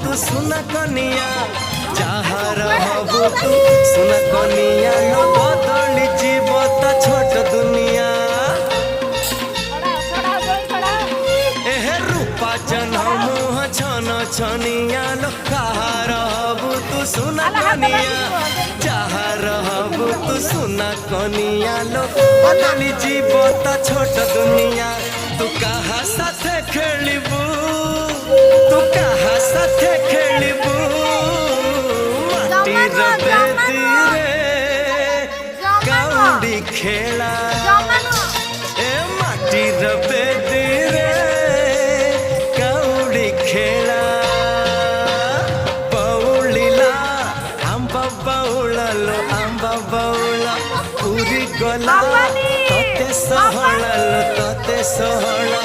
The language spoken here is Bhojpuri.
तू सुना कनिया जहाँ रहबू तू सुना कनिया लो बदली जीव त छोट दुनिया एहे रूपा जन्म मुँह छन छनिया लो कहाँ रहबू तू सुना कनिया जहाँ रहबू तू सुना कनिया लो बदली जीव त छोट दुनिया तू कहाँ साथे खेलिबू तू कहाँ साथे खेलिबू माटी बेदी रे कौड़ी खेला ए माटी बेदी रे कौड़ी खेला बौलिला आंबा बौला लो आंबा बौला पूरी गला तते सहला लो तते सहला